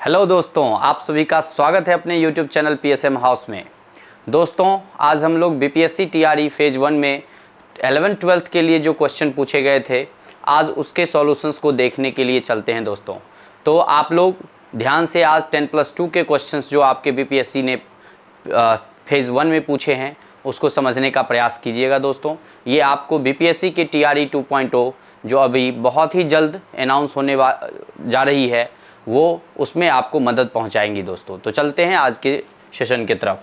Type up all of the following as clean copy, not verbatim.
Hello दोस्तों, आप सभी का स्वागत है अपने YouTube चैनल PSM हाउस में। दोस्तों, आज हम लोग BPSC TRE फेज 1 में 11th-12th के लिए जो क्वेश्चन पूछे गए थे, आज उसके सॉल्यूशंस को देखने के लिए चलते हैं दोस्तों। तो आप लोग ध्यान से आज 10+2 के क्वेश्चंस जो आपके BPSC ने फेज़ 1 में पूछे हैं उसको समझने का प्रयास कीजिएगा दोस्तों। ये आपको BPSC के TRE 2.0 जो अभी बहुत ही जल्द अनाउंस होने जा रही है, वो उसमें आपको मदद पहुंचाएंगी दोस्तों। तो चलते हैं आज के सेशन की तरफ।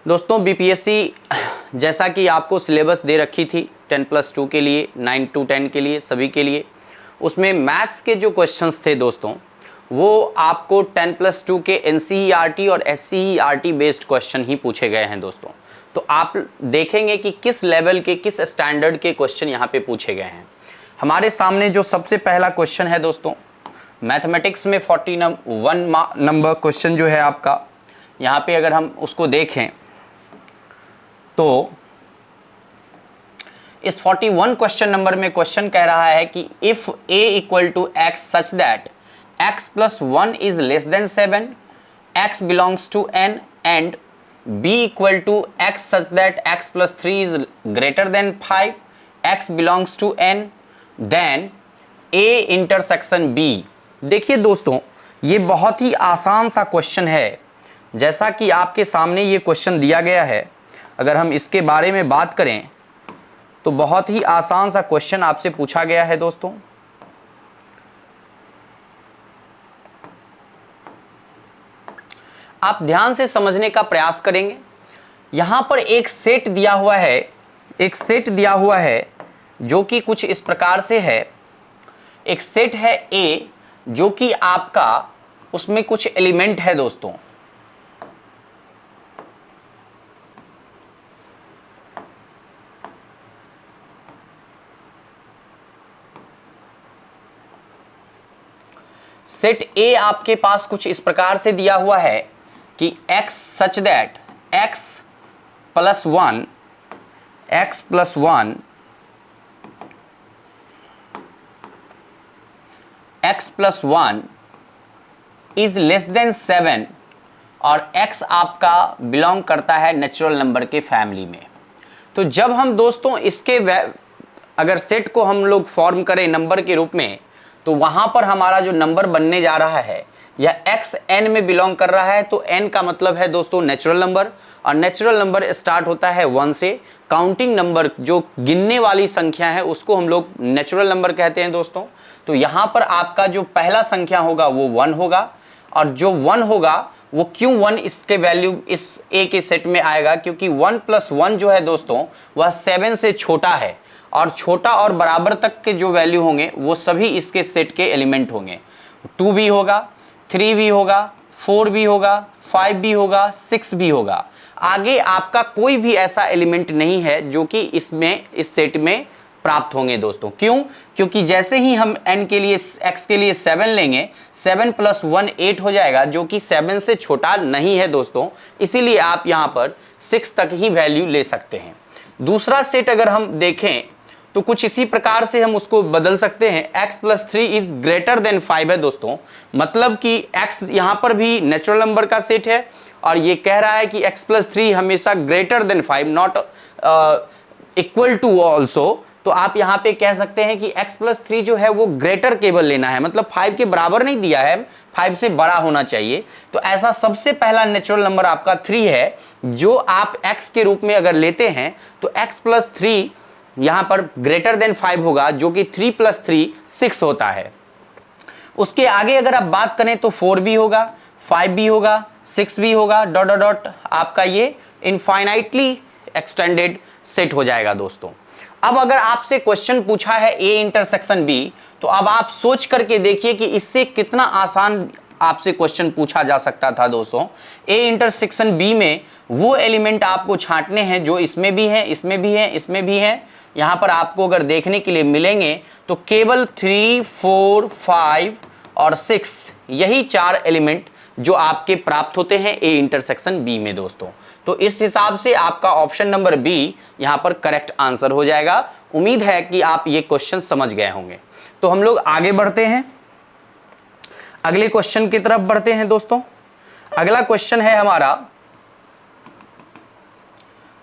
दोस्तों, BPSC जैसा कि आपको सिलेबस दे रखी थी 10+2 के लिए, 9 to 10 के लिए, सभी के लिए, उसमें मैथ्स के जो क्वेश्चंस थे दोस्तों, वो आपको 10+2 के NCERT और SCERT बेस्ड क्वेश्चन ही पूछे गए हैं दोस्तों। तो आप देखेंगे कि किस लेवल के, किस स्टैंडर्ड के क्वेश्चन यहाँ पे पूछे गए हैं। हमारे सामने जो सबसे पहला क्वेश्चन है दोस्तों, मैथमेटिक्स में 41 नंबर क्वेश्चन जो है आपका, यहाँ पे अगर हम उसको देखें तो इस 41 क्वेश्चन नंबर में क्वेश्चन कह रहा है कि if a equal to x such that x plus 1 is less than 7, x belongs to n and b equal to x such that x plus 3 is greater than 5, x belongs to n, then a intersection b। देखिए दोस्तों, ये बहुत ही आसान सा question है। जैसा कि आपके सामने ये क्वेश्चन दिया गया है, अगर हम इसके बारे में बात करें तो बहुत ही आसान सा क्वेश्चन आपसे पूछा गया है दोस्तों। आप ध्यान से समझने का प्रयास करेंगे। यहां पर एक सेट दिया हुआ है, जो कि कुछ इस प्रकार से है। एक सेट है A, जो कि आपका उसमें कुछ एलिमेंट है दोस्तों। सेट A आपके पास कुछ इस प्रकार से दिया हुआ है कि x such that x plus 1 x plus 1 is less than 7 और x आपका बिलोंग करता है नेचुरल नंबर के फैमिली में। तो जब हम दोस्तों इसके अगर सेट को हम लोग फॉर्म करें नंबर के रूप में, तो वहां पर हमारा जो नंबर बनने जा रहा है या x n में बिलोंग कर रहा है, तो n का मतलब है दोस्तों नेचुरल नंबर, और नेचुरल नंबर स्टार्ट होता है 1 से। काउंटिंग नंबर जो गिनने वाली संख्या है उसको हम लोग नेचुरल नंबर कहते हैं दोस्तों। तो यहाँ पर आपका जो पहला संख्या होगा वो 1 होगा, और जो 1 होगा वो क्यों 1 इसके वैल्यू इस a के सेट में आएगा, क्योंकि 1 + 1 जो है दोस्तों वह 7 से छोटा है, और छोटा और बराबर तक के जो वैल्यू होंगे वो सभी इसके सेट के एलिमेंट होंगे। 2 भी होगा, 3 भी होगा, 4 भी होगा, 5 भी होगा, 6 भी होगा। आगे आपका कोई भी ऐसा एलिमेंट नहीं है जो कि इसमें इस सेट में प्राप्त होंगे दोस्तों। क्यों? क्योंकि जैसे ही हम n के लिए, x के लिए 7 लेंगे, 7 + 1 8 हो जाएगा, जो कि 7 से छोटा नहीं है दोस्तों। इसीलिए आप यहाँ पर 6 तक ही वैल्यू ले सकते हैं। दूसरा सेट अगर हम देखें तो कुछ इसी प्रकार से हम उसको बदल सकते हैं। x plus 3 is greater than 5 है दोस्तों, मतलब कि x यहां पर भी नेचुरल नंबर का सेट है, और ये कह रहा है कि x प्लस 3 हमेशा greater than 5, not equal to also. तो आप यहां पे कह सकते हैं कि x प्लस 3 जो है वो ग्रेटर केवल लेना है, मतलब 5 के बराबर नहीं दिया है, 5 से बड़ा होना चाहिए। तो ऐसा सबसे पहला नेचुरल नंबर आपका 3 है, जो आप x के रूप में अगर लेते हैं तो x प्लस 3 यहां पर ग्रेटर देन 5 होगा, जो कि 3 + 3 6 होता है। उसके आगे अगर आप बात करें तो 4 भी होगा, 5 भी होगा, 6 भी होगा, डॉट डॉट डॉट, आपका ये इनफाइनाइटली एक्सटेंडेड सेट हो जाएगा दोस्तों। अब अगर आपसे क्वेश्चन पूछा है A इंटरसेक्शन B, तो अब आप सोच करके देखिए कि इससे कितना आसान आपसे क्वेश्चन पूछा जा सकता था दोस्तों। A इंटरसेक्शन B में वो एलिमेंट आपको छांटने हैं जो इसमें भी है, इसमें भी है, इसमें भी है। यहाँ पर आपको अगर देखने के लिए मिलेंगे तो केवल 3, 4, 5 और 6 यही 4 एलिमेंट जो आपके प्राप्त होते हैं A इंटरसेक्शन B में दोस्तों। तो इस हिसाब से आपका ऑप्शन नंबर B यहाँ पर करेक्ट आंसर हो जाएगा। उम्मीद है कि आप ये क्वेश्चन समझ गए होंगे। तो हम लोग आगे बढ़ते हैं। अगले क्वेश्चन की तरफ बढ़ते हैं दोस्तों। अगला क्वेश्चन है हमारा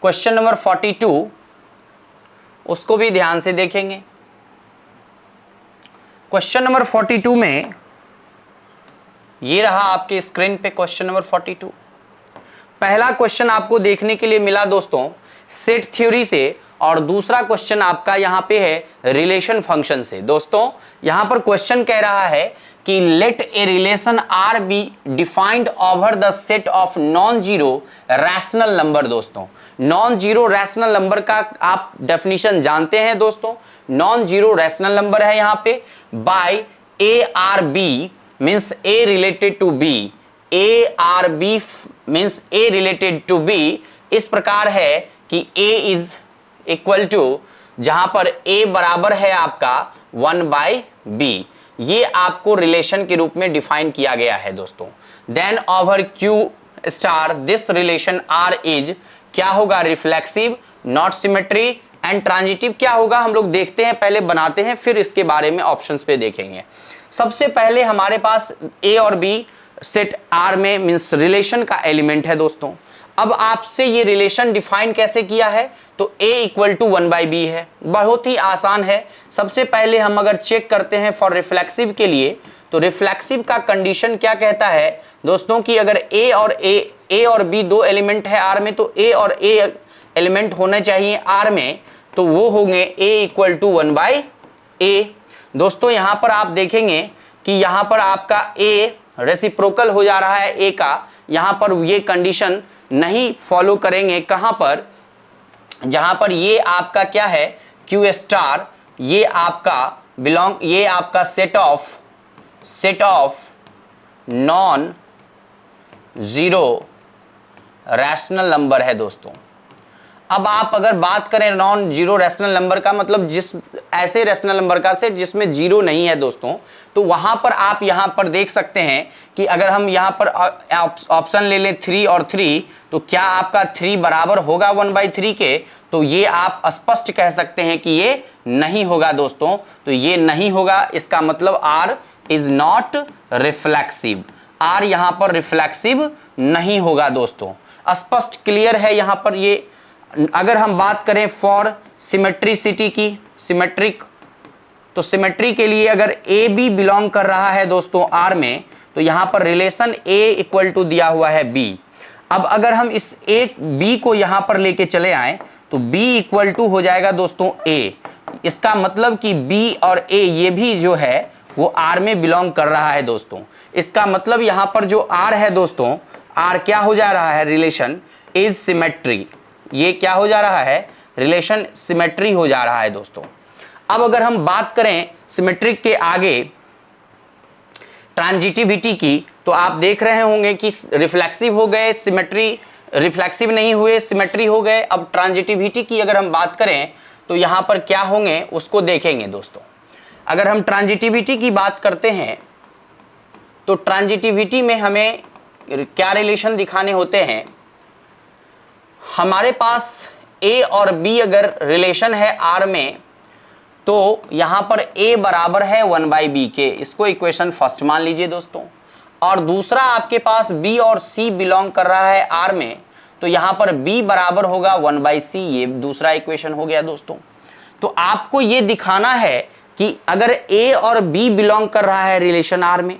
क्वेश्चन नंबर 42, उसको भी ध्यान से देखेंगे। क्वेश्चन नंबर 42 में ये रहा आपके स्क्रीन पे क्वेश्चन नंबर 42। पहला क्वेश्चन आपको देखने के लिए मिला दोस्तों सेट थ्योरी से, और दूसरा क्वेश्चन आपका यहां पे है रिलेशन फंक्शन से। दोस्तों यहां पर क्वेश्चन कह रहा है कि let a relation R be defined over the set of non zero rational number. दोस्तों नॉन जीरो रैशनल नंबर का आप डेफिनेशन जानते हैं दोस्तों। नॉन जीरो रैशनल नंबर है यहां पे by a R b means a related to b, a R b means a related to b. इस प्रकार है कि ए इज इक्वल टू, जहां पर ए बराबर है आपका 1/b, ये आपको रिलेशन के रूप में डिफाइन किया गया है दोस्तों। Then over Q star this relation R is, क्या होगा, reflexive, not symmetry and transitive. क्या होगा हम लोग देखते हैं, पहले बनाते हैं फिर इसके बारे में ऑप्शंस पे देखेंगे। सबसे पहले हमारे पास ए और बी सेट आर में मीन्स रिलेशन का एलिमेंट है दोस्तों। अब आपसे ये रिलेशन डिफाइन कैसे किया है, तो a इक्वल टू 1/b है। बहुत ही आसान है। सबसे पहले हम अगर चेक करते हैं फॉर रिफ्लेक्सिव के लिए, तो रिफ्लेक्सिव का कंडीशन क्या कहता है दोस्तों कि अगर a और b दो एलिमेंट है r में, तो a और a एलिमेंट होने चाहिए r में, तो वो होंगे a इक्वल टू 1/a। दोस्तों यहां पर आप देखेंगे कि यहां पर आपका a रेसिप्रोकल हो जा रहा है a का, यहां पर ये कंडीशन नहीं फॉलो करेंगे। कहां पर, जहां पर ये आपका क्या है क्यू स्टार, ये आपका बिलोंग, ये आपका set of non zero rational number है दोस्तों। अब आप अगर बात करें नॉन जीरो रैशनल नंबर का मतलब जिस ऐसे रैशनल नंबर का सेट जिसमें जीरो नहीं है दोस्तों, तो वहां पर आप यहां पर देख सकते हैं कि अगर हम यहां पर ऑप्शन ले लें 3 और 3, तो क्या आपका 3 बराबर होगा 1/3 के, तो ये आप स्पष्ट कह सकते हैं कि ये नहीं होगा दोस्तों। तो ये नहीं होगा, इसका मतलब R is not reflexive, R यहां पर रिफ्लेक्सिव नहीं होगा दोस्तों। स्पष्ट क्लियर है यहां पर ये। अगर हम बात करें फॉर सिमेट्रिसिटी की, सिमेट्रिक, तो सिमेट्री के लिए अगर ए बी बिलोंग कर रहा है दोस्तों आर में, तो यहां पर रिलेशन ए इक्वल टू दिया हुआ है बी। अब अगर हम इस ए बी को यहां पर लेके चले आए, तो बी इक्वल टू हो जाएगा दोस्तों ए। इसका मतलब कि बी और ए ये भी जो है वो आर में बिलोंग कर रहा है दोस्तों। इसका मतलब यहां पर जो आर है दोस्तों, आर क्या हो जा रहा है, रिलेशन इज सिमेट्री। ये क्या हो जा रहा है, रिलेशन सिमेट्री हो जा रहा है दोस्तों। अब अगर हम बात करें सिमेट्रिक के आगे ट्रांजिटिविटी की, तो आप देख रहे होंगे कि रिफ्लेक्सिव हो गए, सिमेट्री रिफ्लेक्सिव नहीं हुए, सिमेट्री हो गए। अब ट्रांजिटिविटी की अगर हम बात करें, तो यहां पर क्या होंगे उसको देखेंगे दोस्तों। अगर हम ट्रांजिटिविटी की बात करते हैं, तो ट्रांजिटिविटी में हमें क्या रिलेशन दिखाने होते हैं, हमारे पास A और B अगर रिलेशन है R में, तो यहां पर A बराबर है 1/b के, इसको इक्वेशन फर्स्ट मान लीजिए दोस्तों। और दूसरा आपके पास B और C बिलोंग कर रहा है R में, तो यहां पर B बराबर होगा 1/c, ये दूसरा इक्वेशन हो गया दोस्तों। तो आपको ये दिखाना है कि अगर A और B बिलोंग कर रहा है रिलेशन R में,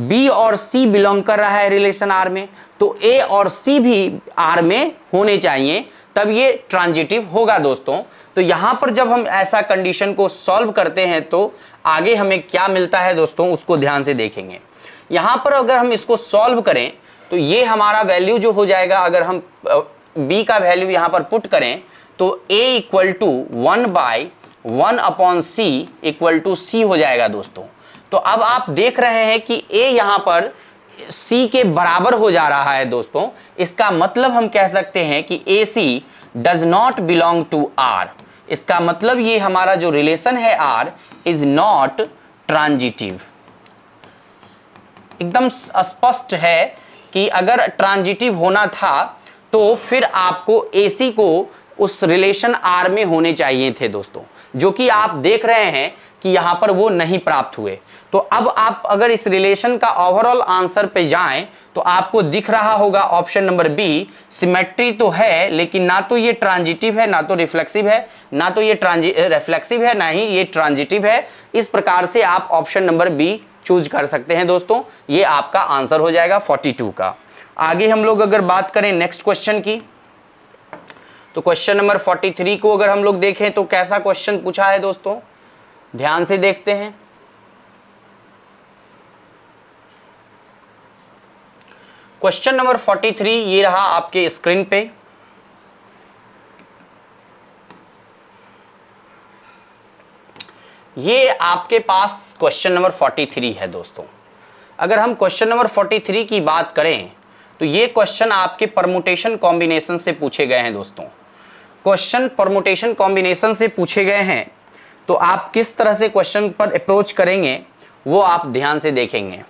B और C बिलोंग कर रहा है रिलेशन R में, तो A और C भी R में होने चाहिए, तब ये ट्रांजिटिव होगा दोस्तों। तो यहां पर जब हम ऐसा कंडीशन को सॉल्व करते हैं, तो आगे हमें क्या मिलता है दोस्तों, उसको ध्यान से देखेंगे। यहां पर अगर हम इसको सॉल्व करें, तो ये हमारा वैल्यू जो हो जाएगा, अगर हम B का वैल्यू यहां पर पुट करें, तो A equal to 1/1/c equal to C हो जाएगा दोस्तों। तो अब आप देख रहे हैं कि A यहां पर C के बराबर हो जा रहा है दोस्तों। इसका मतलब हम कह सकते हैं कि AC does not belong to R। इसका मतलब ये हमारा जो रिलेशन है R इज नॉट ट्रांजिटिव। एकदम स्पष्ट है कि अगर ट्रांजिटिव होना था, तो फिर आपको AC को उस रिलेशन R में होने चाहिए थे दोस्तों, जो कि आप देख रहे हैं कि यहाँ पर वो नहीं प्राप्त हुए। तो अब आप अगर इस रिलेशन का ओवरऑल आंसर पे जाएं तो आपको दिख रहा होगा ऑप्शन नंबर बी, सिमेट्री तो है लेकिन ना तो ये ट्रांजिटिव है, ना तो रिफ्लेक्सिव है, ना तो ये रिफ्लेक्सिव है, ना ही ये ट्रांजिटिव है। इस प्रकार से आप ऑप्शन नंबर बी चूज कर सकते हैं दोस्तों, ये आपका आंसर हो जाएगा 42 का। आगे हम लोग अगर बात करें नेक्स्ट क्वेश्चन की, तो क्वेश्चन नंबर 43 को अगर हम लोग देखें तो कैसा क्वेश्चन पूछा है दोस्तों, ध्यान से देखते हैं। क्वेश्चन नंबर 43 ये रहा आपके स्क्रीन पे। ये आपके पास क्वेश्चन नंबर 43 है दोस्तों। अगर हम क्वेश्चन नंबर 43 की बात करें तो ये क्वेश्चन आपके परमुटेशन कॉम्बिनेशन से पूछे गए हैं दोस्तों। क्वेश्चन परमुटेशन कॉम्बिनेशन से पूछे गए हैं, तो आप किस तरह से क्वेश्चन पर अप्रोच करेंगे वो आप ध्यान से देखेंगे।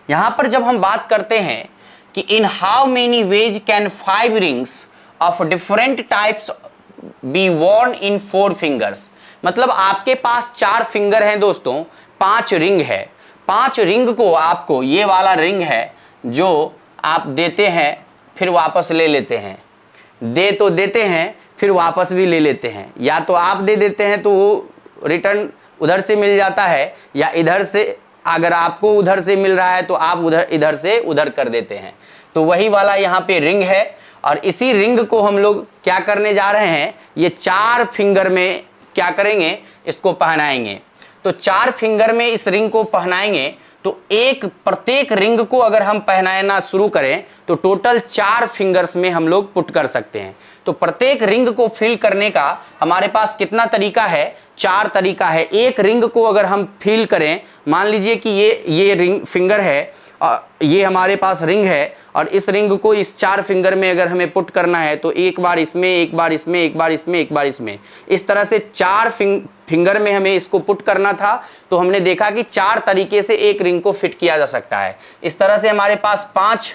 यहां पर जब हम बात करते हैं कि in how many ways can 5 rings of different types B Warne in 4 fingers, मतलब आपके पास 4 फिंगर हैं दोस्तों, 5 रिंग है। 5 रिंग को आपको, ये वाला रिंग है जो आप देते हैं फिर वापस ले लेते हैं, दे तो देते हैं फिर वापस भी ले लेते हैं, या तो आप दे देते हैं तो वो रिटर्न उधर से मिल जाता है, या इधर से अगर आपको उधर से मिल रहा है तो आप उधर इधर से उधर कर देते हैं। तो वही वाला यहाँ पे रिंग है, और इसी रिंग को हम लोग क्या करने जा रहे हैं, ये 4 फिंगर में क्या करेंगे, इसको पहनाएंगे। तो 4 फिंगर में इस रिंग को पहनाएंगे, तो प्रत्येक रिंग को अगर हम पहनाना शुरू करें तो टोटल 4 फिंगर्स में हम लोग पुट कर सकते हैं। तो प्रत्येक रिंग को फिल करने का हमारे पास कितना तरीका है, 4 तरीका है। एक रिंग को अगर हम फिल करें, मान लीजिए कि ये रिंग फिंगर है और ये हमारे पास रिंग है, और इस रिंग को इस 4 फिंगर में अगर हमें पुट करना है तो एक बार इसमें, एक बार इसमें, एक बार इसमें, एक बार इसमें, इस तरह से 4 फिंगर में हमें इसको पुट करना था। तो हमने देखा कि 4 तरीके से एक रिंग को फिट किया जा सकता है। इस तरह से हमारे पास 5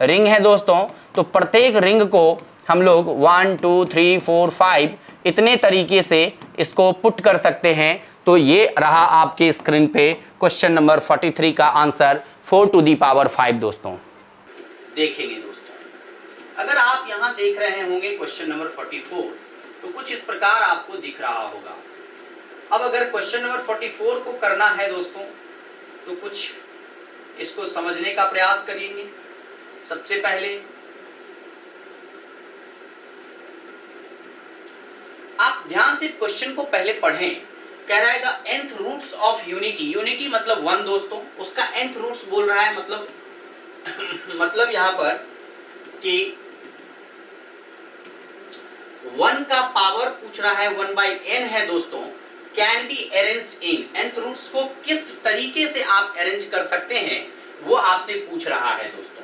रिंग है दोस्तों, तो प्रत्येक रिंग को हम लोग 1 2 3 4 5 इतने तरीके से इसको पुट कर सकते हैं। तो ये रहा आपके स्क्रीन पे क्वेश्चन नंबर 43 का आंसर 4 टू दी पावर 5 दोस्तों। देखेंगे दोस्तों, अगर आप यहां देख रहे होंगे क्वेश्चन नंबर 44, तो कुछ इस प्रकार आपको दिख रहा होगा। अब अगर क्वेश्चन नंबर 44 को करना है दोस्तों, तो कुछ इसको समझने का प्रयास करेंगे। सबसे पहले आप ध्यान से क्वेश्चन को पहले पढ़ें। कह रहा है the nth roots of unity, unity मतलब 1 दोस्तों, उसका nth रूट्स बोल रहा है, मतलब मतलब यहां पर कि 1 का पावर पूछ रहा है, 1/n है दोस्तों, can be arranged in, nth roots को किस तरीके से आप अरेंज कर सकते हैं वो आपसे पूछ रहा है दोस्तों।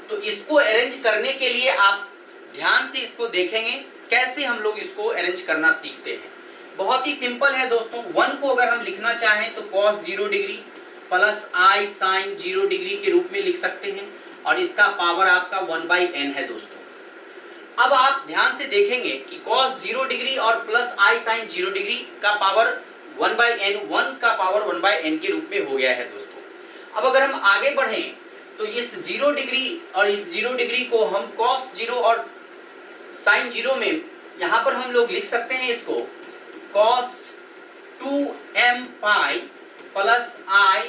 तो इसको अरेंज करने के लिए आप ध्यान से इसको देखेंगे, कैसे हम लोग इसको अरेंज करना सीखते हैं। बहुत ही सिंपल है दोस्तों। 1 को अगर हम लिखना चाहें तो cos 0 degree plus i sin 0 degree के रूप में लिख सकते हैं, और इसका पावर आपका 1/n है दोस्तों। अब आप ध्यान से देखेंगे कि cos 0 डिग्री और प्लस i sin 0 डिग्री का पावर 1/n, 1 का पावर 1/n के रूप में हो गया है दोस्तों। अब अगर हम आगे बढ़ें तो इस 0 डिग्री और इस 0 डिग्री को हम cos 0 और sin 0 में यहां पर हम लोग लिख सकते हैं इसको cos 2m pi plus i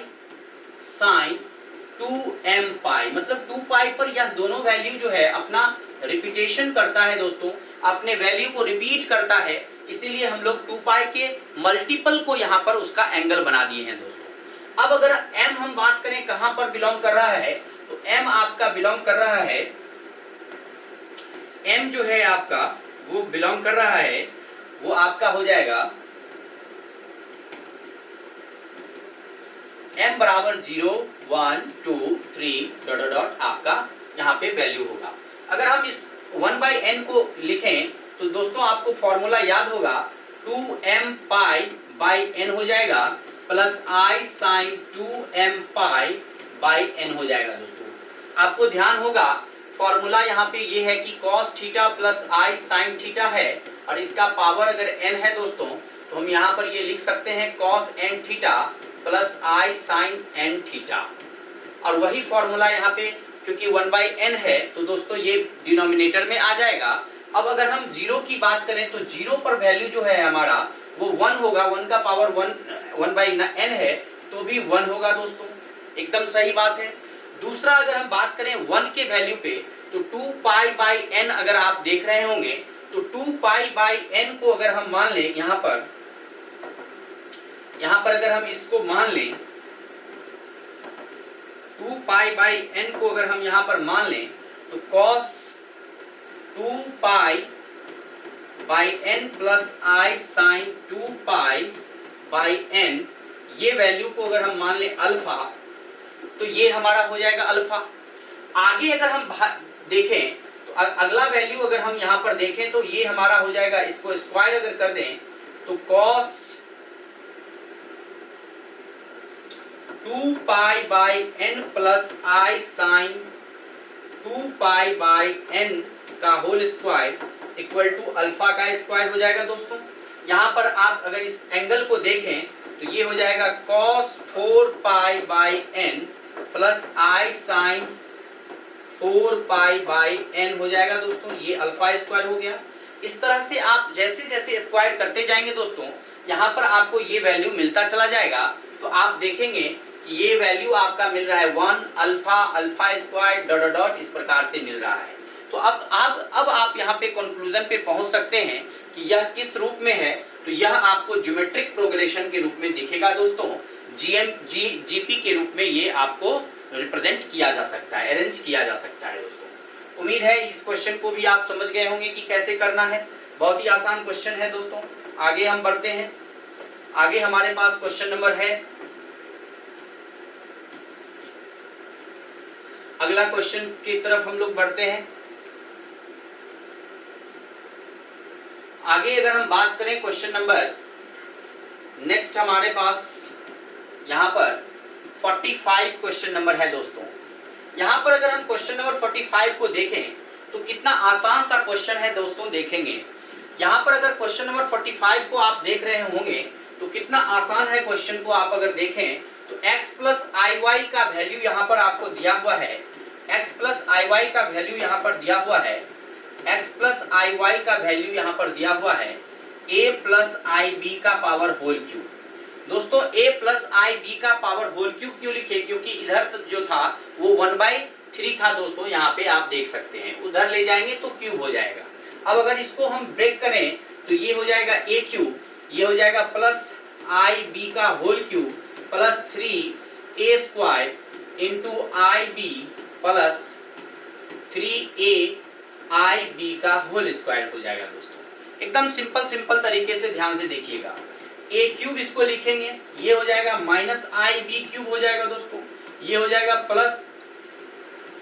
sin 2m पाई, मतलब 2 पाई पर यह दोनों वैल्यू जो है अपना रिपीटेशन करता है दोस्तों, अपने वैल्यू को रिपीट करता है, इसीलिए हम लोग 2 पाई के मल्टीपल को यहाँ पर उसका एंगल बना दिए हैं दोस्तों। अब अगर m हम बात करें कहां पर बिलोंग कर रहा है, तो m आपका बिलोंग कर रहा है, m जो है आपका वो बिलोंग कर रहा है, वो आपका हो जाएगा m बराबर 0 1 2 3 डॉट डॉट डॉट आपका यहाँ पे वैल्यू होगा। अगर हम इस 1/n को लिखें तो दोस्तों आपको फॉर्मूला याद होगा, 2m पाई बाई n हो जाएगा plus i sin 2m pi by n हो जाएगा दोस्तों। आपको ध्यान होगा फॉर्मूला यहाँ पे ये है कि cos theta plus i sin theta है, और इसका पावर अगर n है दोस्तों तो हम यहाँ पर ये लिख सकते हैं cos n थीटा प्लस आई साइन n थीटा। और वही फॉर्मूला यहाँ पे क्योंकि 1/n है तो दोस्तों ये डिनोमिनेटर में आ जाएगा। अब अगर हम जीरो की बात करें तो जीरो पर वैल्यू जो है हमारा वो 1 होगा, 1 का पावर 1/n है तो भी 1 होगा दोस्तों, एकदम सही बात है। दूसरा अगर हम बात करें 1 के वैल्यू पे तो 2π/n अगर आप देख रहे होंगे तो 2π/n को अगर हम मान लें यहाँ पर अगर हम इसको मान लें 2π/n को अगर हम यहाँ पर मान लें तो cos 2π/n प्लस आई साइन 2π/n ये वैल्यू को अगर हम मान लें अल्फा तो ये हमारा हो जाएगा अल्फा। आगे अगर हम देखें तो अगला वैल्यू अगर हम यहाँ पर देखें तो ये हमारा हो जाएगा, इसको स्क्वायर अगर कर दें तो cos 2π/n प्लस आई साइन 2π/n का whole square equal to alpha का स्क्वायर हो जाएगा दोस्तों। यहाँ पर आप अगर इस एंगल को देखें तो ये हो जाएगा cos 4π/n प्लस आई साइन 4π/n हो जाएगा दोस्तों, ये अल्फा स्क्वायर हो गया। इस तरह से आप जैसे जैसे स्क्वायर करते जाएंगे दोस्तों यहाँ पर आपको ये वैल्यू मिलता चला जाएगा। तो आप देखेंगे कि ये वैल्यू आपका मिल रहा है 1 अल्फा स्क्वायर डॉट डॉट इस प्रकार से मिल रहा है। तो अब आप यहाँ पे कंक्लूजन पे पहुंच सकते हैं कि यह किस रूप में है। तो यह आपको ज्योमेट्रिक प्रोग्रेशन के रूप में दिखेगा दोस्तों, जीपी के रूप में ये आपको रिप्रेजेंट किया जा सकता है, अरेंज किया जा सकता है दोस्तों। उम्मीद है इस क्वेश्चन को भी आप समझ गए होंगे कि कैसे करना है। बहुत ही आसान क्वेश्चन है दोस्तों। आगे हम बढ़ते हैं। आगे हमारे पास क्वेश्चन नंबर है, अगला क्वेश्चन की तरफ हम लोग बढ़ते हैं। आगे अगर हम बात करें क्वेश्चन नंबर नेक्स्ट हमारे पास यहाँ पर 45 क्वेश्चन नंबर है दोस्तों। यहाँ पर अगर हम क्वेश्चन नंबर 45 को देखें तो कितना आसान सा क्वेश्चन है दोस्तों, देखेंगे। यहाँ पर अगर क्वेश्चन नंबर 45 को आप देख रहे होंगे तो कितना आसान है क्वेश्चन को आप अगर देखें तो x प्लस आई वाई का वैल्यू यहाँ पर आपको दिया हुआ है, x प्लस आई वाई का वैल्यू यहाँ पर दिया हुआ है, x प्लस आई वाई का वैल्यू यहाँ पर दिया हुआ है a प्लस आई बी का पावर होल क्यूब। दोस्तों a प्लस आई बी का पावर होल क्यूब क्यों लिखे, क्योंकि इधर जो था वो 1/3 था दोस्तों, यहाँ पे आप देख सकते हैं। उधर ले जाएंगे तो क्यूब हो जाएगा। अब अगर इसको हम ब्रेक करें तो ये हो जाएगा a क्यूब, ये हो जाएगा प्लस आई बी का whole cube plus 3a square into I B plus 3a I B का होल स्क्वायर हो जाएगा दोस्तों। एकदम सिंपल तरीके से ध्यान से देखिएगा। a क्यूब इसको लिखेंगे, ये हो जाएगा माइनस आई बी क्यूब हो जाएगा दोस्तों, ये हो जाएगा plus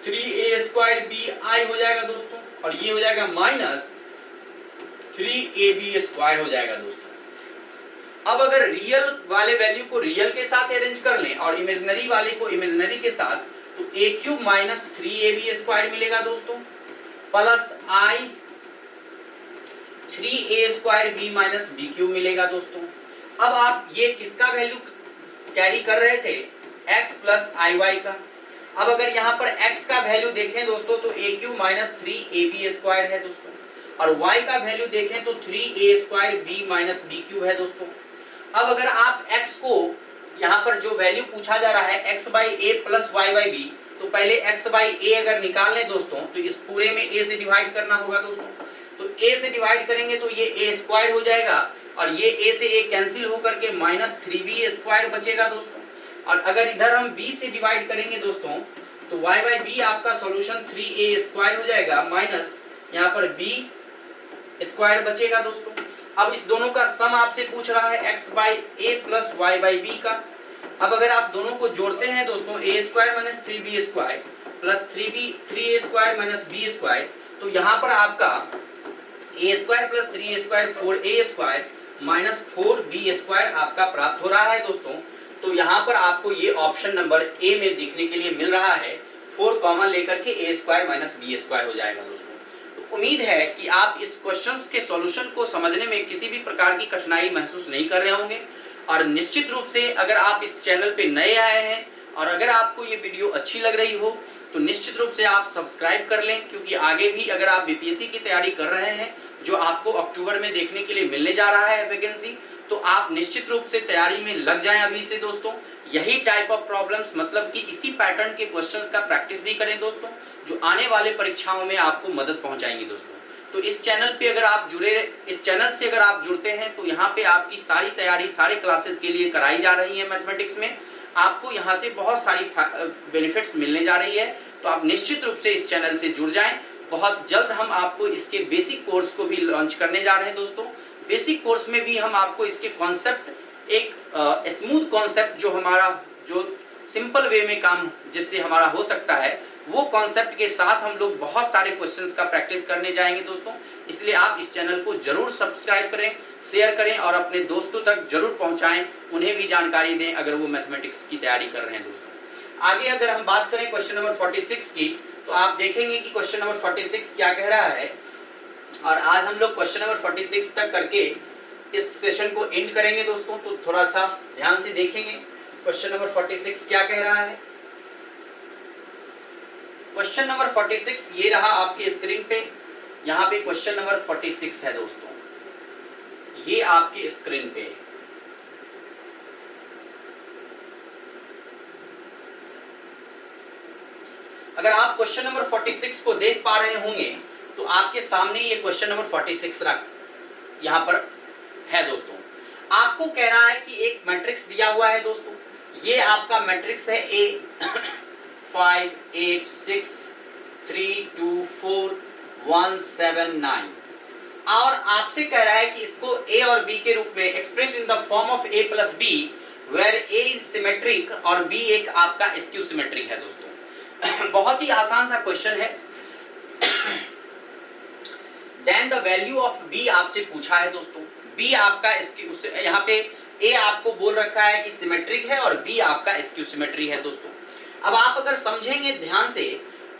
3a square B I हो जाएगा दोस्तों, और ये हो जाएगा माइनस 3ab स्क्वायर हो जाएगा दोस्तों। अब अगर रियल वाले वैल्यू को रियल के साथ अरेंज कर लें और इमेजिनरी वाले को इमेजिनरी के साथ तो a cube minus 3ab square मिलेगा दोस्तों, plus i 3a square b minus b cube मिलेगा दोस्तों। अब आप ये किसका वैल्यू कैरी कर रहे थे, x प्लस आई वाई का। अब अगर यहाँ पर x का वैल्यू देखें दोस्तों तो a cube minus 3ab square है दोस्तों, और y का वैल्यू देखें तो 3a square b minus b cube है दोस्तों। अब अगर आप x को यहाँ पर जो वैल्यू पूछा जा रहा है x by a plus y by b, तो पहले x बाई ए अगर निकाल लें दोस्तों तो इस पूरे में a से डिवाइड करना होगा दोस्तों। तो a से डिवाइड करेंगे तो ये a स्क्वायर हो जाएगा, और ये a से a कैंसिल होकर के माइनस 3b स्क्वायर बचेगा दोस्तों। और अगर इधर हम b से डिवाइड करेंगे दोस्तों तो y बाई बी आपका सॉल्यूशन 3a स्क्वायर हो जाएगा, माइनस यहाँ पर b स्क्वायर बचेगा दोस्तों। अब इस दोनों का सम आपसे पूछ रहा है x by a plus y by b का। अब अगर आप दोनों को जोड़ते हैं दोस्तों a square minus 3b square plus 3a square minus b square, तो यहाँ पर आपका a square plus 3a square 4a square minus 4b square आपका प्राप्त हो रहा है दोस्तों। तो यहाँ पर आपको ये ऑप्शन नंबर ए में देखने के लिए मिल रहा है, 4 कॉमन लेकर के a square minus b square हो जाएगा दोस्तों। तो उम्मीद है कि आप इस क्वेश्चंस के सॉल्यूशन को समझने में किसी भी प्रकार की कठिनाई महसूस नहीं कर रहे होंगे। और निश्चित रूप से अगर आप इस चैनल पे नए आए हैं और अगर आपको ये वीडियो अच्छी लग रही हो तो निश्चित रूप से आप सब्सक्राइब कर लें, क्योंकि आगे भी अगर आप बीपीएससी की तैयारी कर रहे हैं जो आपको अक्टूबर में देखने के लिए मिलने जा रहा है वैकेंसी, तो आप निश्चित रूप से तैयारी में लग जाएं अभी से दोस्तों। यही टाइप ऑफ प्रॉब्लम्स, मतलब कि इसी पैटर्न के क्वेश्चंस का प्रैक्टिस भी करें दोस्तों, जो आने वाले परीक्षाओं में आपको मदद पहुंचाएंगे दोस्तों। तो इस चैनल पे अगर आप इस चैनल से अगर आप जुड़ते हैं तो यहाँ पे आपकी सारी तैयारी सारे क्लासेस के लिए कराई जा रही है मैथमेटिक्स में। आपको यहाँ से बहुत सारी बेनिफिट्स मिलने जा रही है, तो आप निश्चित रूप से इस चैनल से जुड़ जाएं। बहुत जल्द हम आपको इसके बेसिक कोर्स को भी लॉन्च करने जा रहे हैं दोस्तों। बेसिक कोर्स में भी हम आपको इसके कॉन्सेप्ट, एक स्मूथ कॉन्सेप्ट जो हमारा जो सिंपल वे में काम जिससे हमारा हो सकता है, वो कॉन्सेप्ट के साथ हम लोग बहुत सारे क्वेश्चंस का प्रैक्टिस करने जाएंगे दोस्तों। इसलिए आप इस चैनल को जरूर सब्सक्राइब करें, शेयर करें और अपने दोस्तों तक जरूर पहुंचाएं, उन्हें भी जानकारी दें अगर वो मैथमेटिक्स की तैयारी कर रहे हैं दोस्तों। आगे अगर हम बात करें क्वेश्चन नंबर 46 की, तो आप देखेंगे कि क्वेश्चन नंबर 46 क्या कह रहा है। और आज हम लोग क्वेश्चन नंबर 46 तक करके इस सेशन को एंड करेंगे दोस्तों। तो थोड़ा सा ध्यान से देखेंगे क्वेश्चन नंबर 46 क्या कह रहा है। क्वेश्चन नंबर 46 ये रहा आपके स्क्रीन पे। यहाँ पे क्वेश्चन नंबर 46 है दोस्तों, ये आपके स्क्रीन पे। अगर आप क्वेश्चन नंबर 46 को देख पा रहे होंगे तो आपके सामने ये क्वेश्चन नंबर 46 यहाँ पर है दोस्तों। आपको कह रहा है कि एक मैट्रिक्स दिया हुआ है दोस्तों, ये आपका मैट्रिक्स है A 5 8 6 3 2 4 1 7 9, और आपसे कह रहा है कि इसको A और B के रूप में express in the form of A plus B where A is symmetric और B एक आपका स्क्यू सिमेट्रिक है दोस्तों। बहुत ही आसान सा क्वेश्चन है। Then the value of B आपसे पूछा है दोस्तों। B आपका स्क्यू, यहाँ पे A आपको बोल रखा है कि सिमेट्रिक है और B आपका स्क्यू सिमेट्री है दोस्तों। अब आप अगर समझेंगे ध्यान से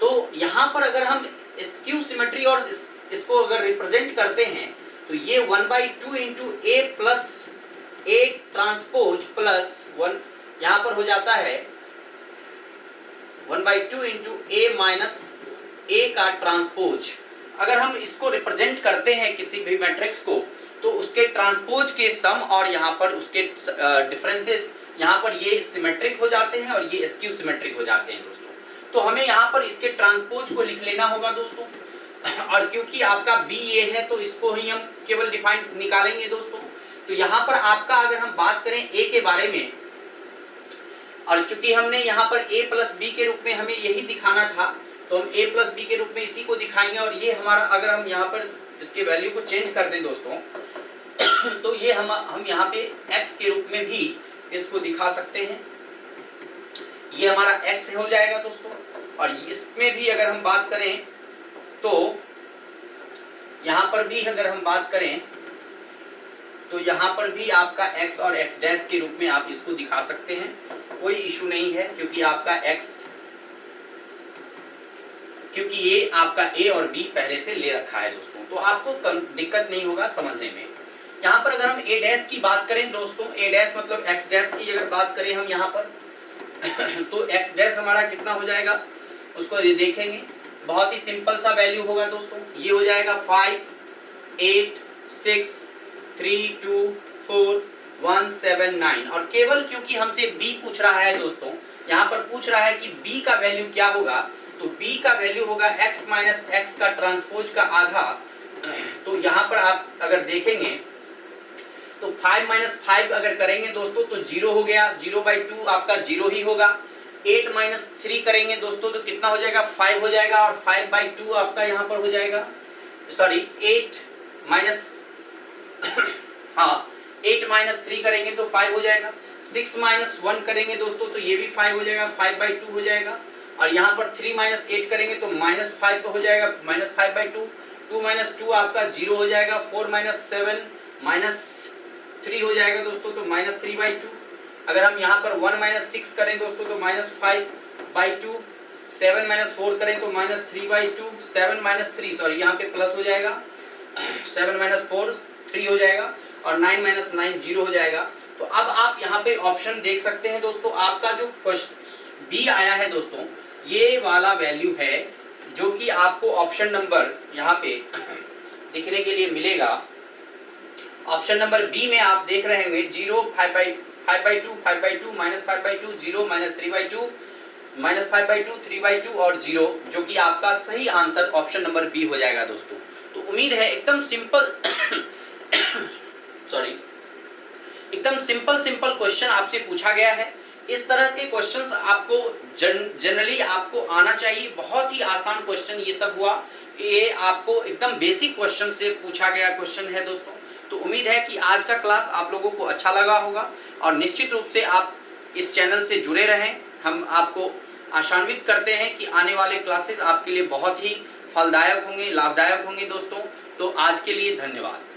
तो यहाँ पर अगर हम स्क्यू सिमेट्री और इसको अगर रिप्रेजेंट करते हैं तो ये 1/2 into A plus A transpose plus 1 यहाँ पर हो जाता है 1/2 इंटू A माइनस A का ट्रांसपोज। अगर हम इसको रिप्रेजेंट करते हैं किसी भी मैट्रिक्स को तो उसके ट्रांसपोज के सम और यहाँ पर उसके डिफरेंसेस, यहाँ पर ये सिमेट्रिक हो जाते हैं और ये स्क्यू सिमेट्रिक हो जाते हैं दोस्तों। तो हमें यहाँ पर इसके ट्रांसपोज को लिख लेना होगा दोस्तों। और क्योंकि आपका B ये है तो इसको ही हम केवल डिफाइन निकालेंगे दोस्तों। तो यहाँ पर आपका अगर हम बात करें A के बारे में, और चूंकि हमने यहाँ पर A प्लस B के रूप में हमें यही दिखाना था तो हम A प्लस B के रूप में इसी को दिखाएंगे। और ये हमारा, अगर हम यहाँ पर इसके वैल्यू को चेंज कर दें दोस्तों तो ये हम यहाँ पे x के रूप में भी इसको दिखा सकते हैं। ये हमारा x हो जाएगा दोस्तों। और इसमें भी अगर हम बात करें तो यहाँ पर भी अगर हम बात करें तो यहाँ पर भी आपका x और x डैश के रूप में आप इसको दिखा सकते हैं, कोई इशू नहीं है, क्योंकि आपका x, क्योंकि ये आपका A और B पहले से ले रखा है दोस्तों, तो आपको दिक्कत नहीं होगा समझने में। यहाँ पर अगर हम A डैश की बात करें दोस्तों, A डैश मतलब x डैश की अगर बात करें हम यहाँ पर तो x डैश हमारा कितना हो जाएगा उसको ये देखेंगे। बहुत ही सिंपल सा वैल्यू होगा दोस्तों, ये हो जाएगा 5 8 6 3 2 4 1 7 9। और केवल क्योंकि हमसे B पूछ रहा है दोस्तों, यहाँ पर पूछ रहा है कि B का वैल्यू क्या होगा, तो B का वैल्यू होगा x माइनस एक्स का ट्रांसपोज का आधा। तो यहाँ पर आप अगर देखेंगे तो 5 माइनस 5 अगर करेंगे दोस्तों तो 0 हो गया, 0/2 आपका 0 ही होगा। 8 माइनस 3 करेंगे दोस्तों तो कितना हो जाएगा, 5 हो जाएगा। और 5/2 आपका यहाँ पर हो जाएगा, सॉरी 8 माइनस हाँ 8 माइनस 3 करेंगे तो 5 हो जाएगा। 6 माइनस 1 करेंगे दोस्तों तो ये भी 5 हो जाएगा, 5/2 हो जाएगा। और यहाँ पर 3 माइनस 8 करेंगे तो माइनस 5 हो जाएगा, माइनस 5/2। 2 माइनस 2 आपका 0 हो जाएगा। 4 माइनस 7 माइनस 3 हो जाएगा दोस्तों तो माइनस 3/2। अगर हम यहाँ पर 1 माइनस 6 करें दोस्तों तो माइनस 5/2। 7 माइनस 4 करें तो -3/2, 7 माइनस 3 सॉरी यहाँ पे प्लस हो जाएगा, 7 माइनस 4 3 हो जाएगा और 9 माइनस 9 0 हो जाएगा। तो अब आप यहाँ पे ऑप्शन देख सकते हैं दोस्तों, आपका जो क्वेश्चन बी आया है दोस्तों, ये वाला वैल्यू है जो कि आपको ऑप्शन नंबर यहाँ पे दिखने के लिए मिलेगा। ऑप्शन नंबर बी में आप देख रहे होंगे 0 5/2 5/2 -5/2 0 -3/2 -5/2 3/2 और 0, जो कि आपका सही आंसर ऑप्शन नंबर बी हो जाएगा दोस्तों। तो उम्मीद है एकदम सिंपल सॉरी एकदम सिंपल क्वेश्चन आपसे पूछा गया है। इस तरह के क्वेश्चंस आपको जनरली आपको आना चाहिए। बहुत ही आसान क्वेश्चन ये सब हुआ, ये आपको एकदम बेसिक क्वेश्चन से पूछा गया क्वेश्चन है दोस्तों। तो उम्मीद है कि आज का क्लास आप लोगों को अच्छा लगा होगा और निश्चित रूप से आप इस चैनल से जुड़े रहें। हम आपको आशान्वित करते हैं कि आने वाले क्लासेस आपके लिए बहुत ही फलदायक होंगे, लाभदायक होंगे दोस्तों। तो आज के लिए धन्यवाद।